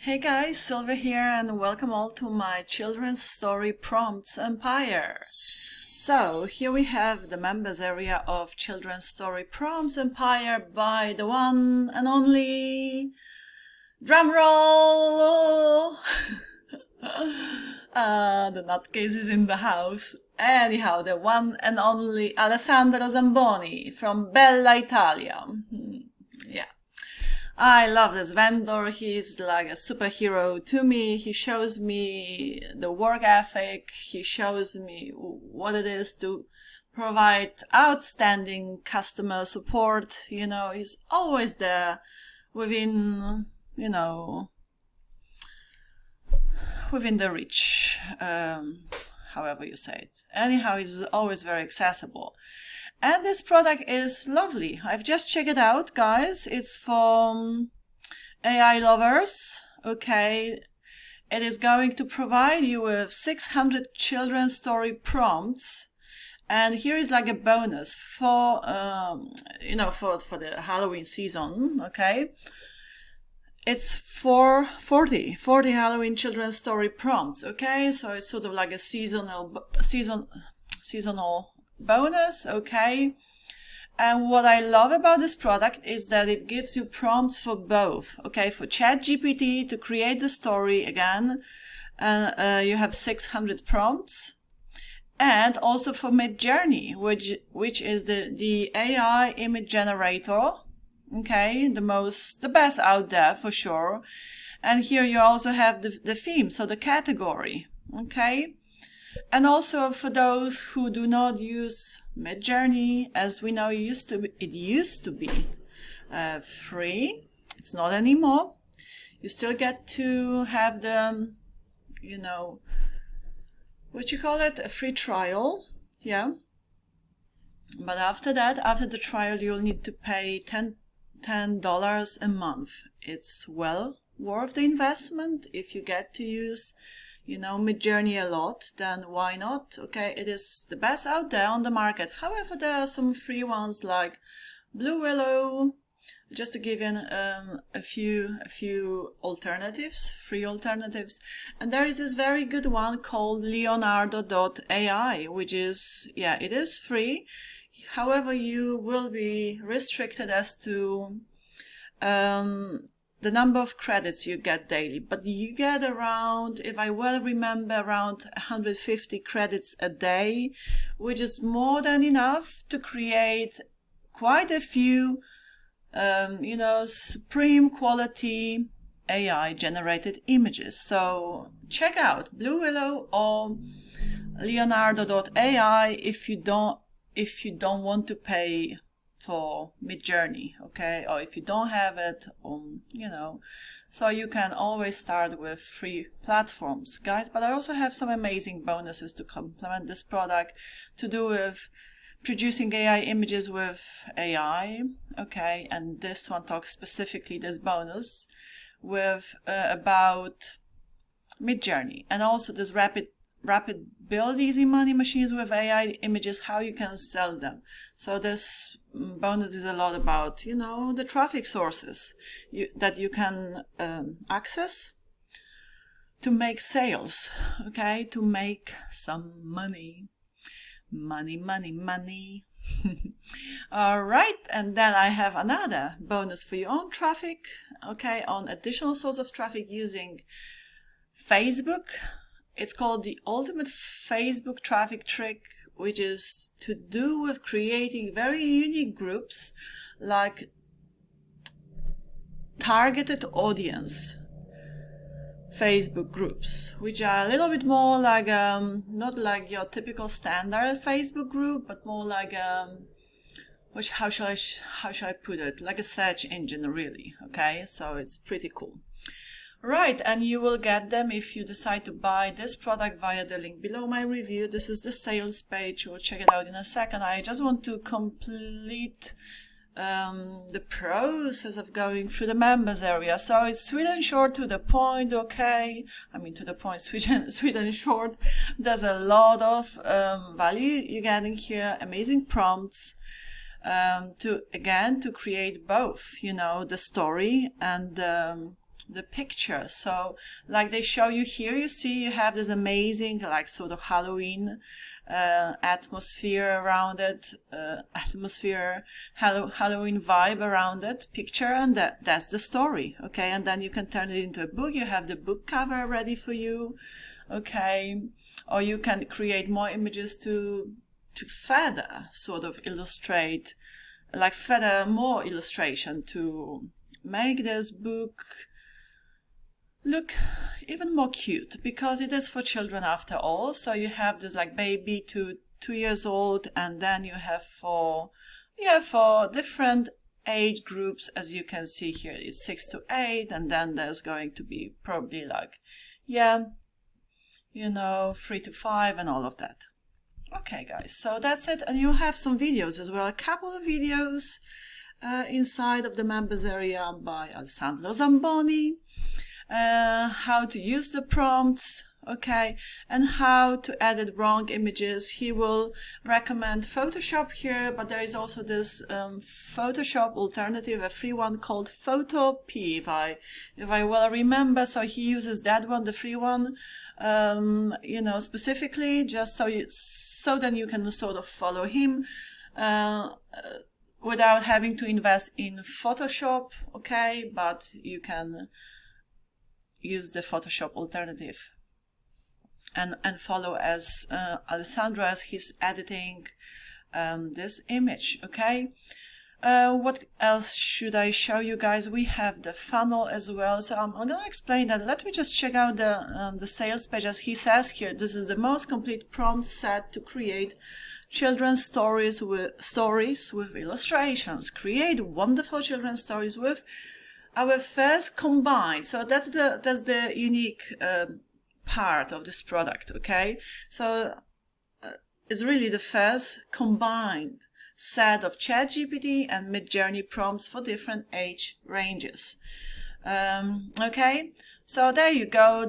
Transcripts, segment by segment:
Hey guys, Sylvia here and welcome all to my children's story prompts empire. So here we have the members area of children's story prompts empire by the one and only drumroll. The nutcase is in the house. Anyhow, the one and only Alessandro Zamboni from Bella Italia. Yeah. I love this vendor. He's like a superhero to me. He shows me the work ethic. He shows me what it is to provide outstanding customer support. He's always there within the reach, however you say it. Anyhow, he's always very accessible. And this product is lovely. I've just checked it out, guys. It's for AI lovers. Okay. It is going to provide you with 600 children's story prompts. And here is like a bonus for, for the Halloween season. Okay. It's for 40 Halloween children's story prompts. Okay. So it's sort of like a seasonal bonus, okay? And what I love about this product is that it gives you prompts for both, okay? For ChatGPT to create the story again, you have 600 prompts, and also for MidJourney, which is the AI image generator, okay? The best out there for sure. And here you also have the theme, so the category, okay? And also for those who do not use MidJourney, as we know, it used to be free. It's not anymore. You still get to have the, a free trial. Yeah. But after that, after the trial, you'll need to pay $10 a month. It's well worth the investment if you get to use MidJourney a lot, then why not? Okay, it is the best out there on the market. However, there are some free ones like Blue Willow, just to give you a few alternatives, free alternatives. And there is this very good one called Leonardo.ai, which is, it is free. However, you will be restricted as to the number of credits you get daily, but you get around, if I well remember, around 150 credits a day, which is more than enough to create quite a few, supreme quality AI generated images. So check out Blue Willow or Leonardo.ai if you don't want to pay for MidJourney, okay, or if you don't have it, so you can always start with free platforms, guys. But I also have some amazing bonuses to complement this product, to do with producing AI images with AI, okay, and this one talks specifically, this bonus, with about MidJourney, and also this rapid build easy money machines with AI images, how you can sell them. So this bonus is a lot about, the traffic sources that you can access to make sales, okay, to make some money. All right, and then I have another bonus for you on traffic, okay, on additional source of traffic using Facebook. It's called the ultimate Facebook traffic trick, which is to do with creating very unique groups like targeted audience Facebook groups, which are a little bit more like, not like your typical standard Facebook group, but more like, how shall I put it? Like a search engine, really. Okay. So it's pretty cool. Right, and you will get them if you decide to buy this product via the link below my review. This is the sales page. We'll check it out in a second. I just want to complete the process of going through the members area. So it's sweet and short, to the point, okay? I mean, to the point, sweet and short. There's a lot of value you're getting here, amazing prompts. To create both, the story and the picture. So like they show you here, you see you have this amazing like sort of Halloween atmosphere around it, Halloween vibe around it, picture, and that's the story. Okay, and then you can turn it into a book. You have the book cover ready for you. Okay, or you can create more images to further sort of illustrate, like further more illustration to make this book look even more cute, because it is for children after all. So you have this like baby to 2 years old, and then you have for different age groups, as you can see here, it's 6 to 8, and then there's going to be probably like 3 to 5 and all of that. Okay guys, so that's it. And you have some videos as well, a couple of videos inside of the members area by Alessandro Zamboni, how to use the prompts, okay, and how to edit wrong images. He will recommend Photoshop here, but there is also this Photoshop alternative, a free one called Photop, if I well remember. So he uses that one, the free one, specifically just so then you can sort of follow him without having to invest in Photoshop, okay, but you can use the Photoshop alternative and follow as Alessandro as he's editing this image, okay. What else should I show you guys? We have the funnel as well, so I'm going to explain that. Let me just check out the sales page. As he says here, this is the most complete prompt set to create children's stories with illustrations. Create wonderful children's stories with our first combined. So that's the unique part of this product, okay. So it's really the first combined set of ChatGPT and MidJourney prompts for different age ranges. Okay, so there you go.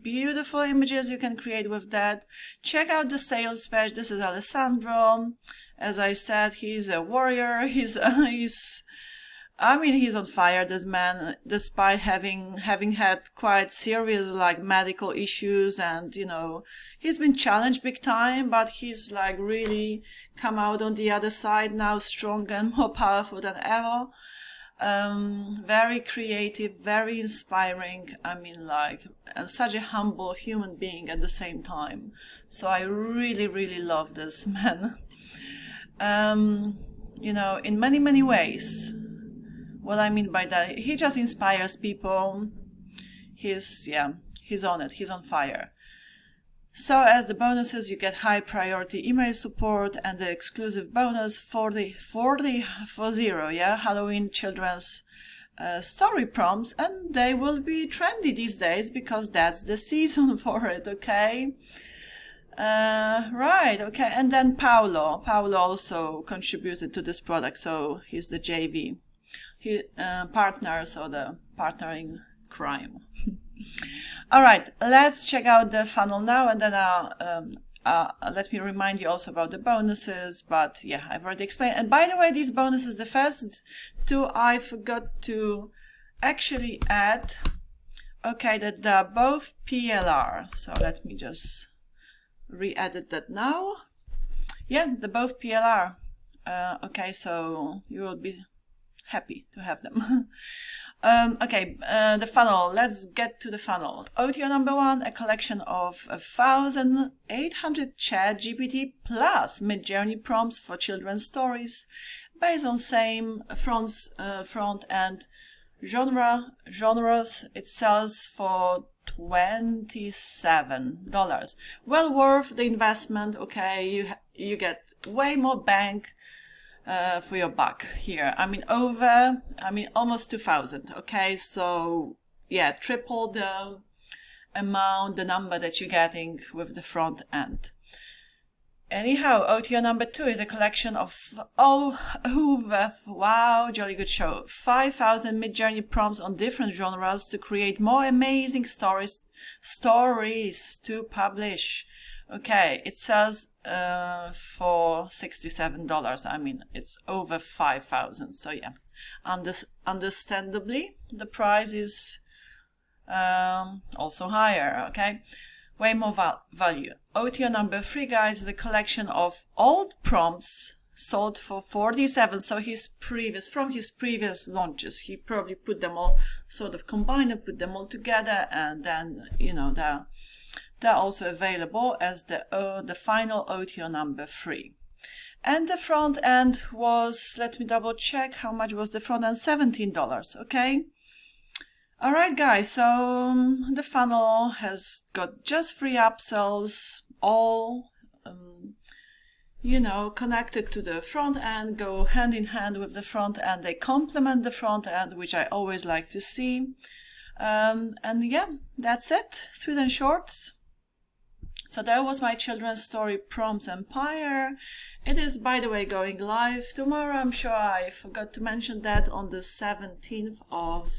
Beautiful images you can create with that. Check out the sales page. This is Alessandro. As I said, he's a warrior. He's on fire, this man, despite having had quite serious like medical issues, and he's been challenged big time, but he's like really come out on the other side now, stronger and more powerful than ever. Very creative, very inspiring. And such a humble human being at the same time. So I really, really love this man. In many, many ways. What I mean by that, he just inspires people. He's on it. He's on fire. So as the bonuses, you get high priority email support and the exclusive bonus for zero, Halloween children's story prompts, and they will be trendy these days because that's the season for it, okay? Right, okay. And then Paolo also contributed to this product, so he's the JV. Partner, so the partner in crime. All right, let's check out the funnel now, and then let me remind you also about the bonuses. But yeah, I've already explained. And by the way, these bonuses, the first two I forgot to actually add. Okay, that they're both PLR. So let me just re-edit that now. Yeah, they're both PLR. Okay, so you will be happy to have them. Okay, the funnel. Let's get to the funnel. OTO number 1, a collection of 1,800 ChatGPT plus MidJourney prompts for children's stories based on same front end genres. It sells for $27. Well worth the investment. Okay, you get way more bang for your buck here. Almost 2,000. Okay, so yeah, triple the amount, the number that you're getting with the front end. Anyhow, OTO number 2 is a collection of wow, jolly good show. 5,000 MidJourney prompts on different genres to create more amazing stories to publish. Okay, it says for $67. I mean, it's over 5,000. So yeah, understandably, the price is also higher. Okay, way more value. OTO number 3, guys, is a collection of old prompts sold for 47. So from his previous launches, he probably put them all, sort of combined and put them all together, and then they're also available as the final OTO number 3. And the front end was, let me double check, how much was the front end? $17. Okay. All right, guys. So the funnel has got just 3 upsells, all connected to the front end, go hand in hand with the front end. They complement the front end, which I always like to see. And yeah, that's it. Sweet and short. So that was my children's story, Prompts Empire. It is, by the way, going live tomorrow. I'm sure I forgot to mention that, on the 17th of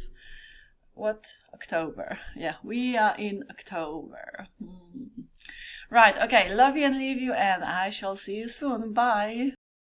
October. Yeah, we are in October. Right, okay, love you and leave you, and I shall see you soon. Bye.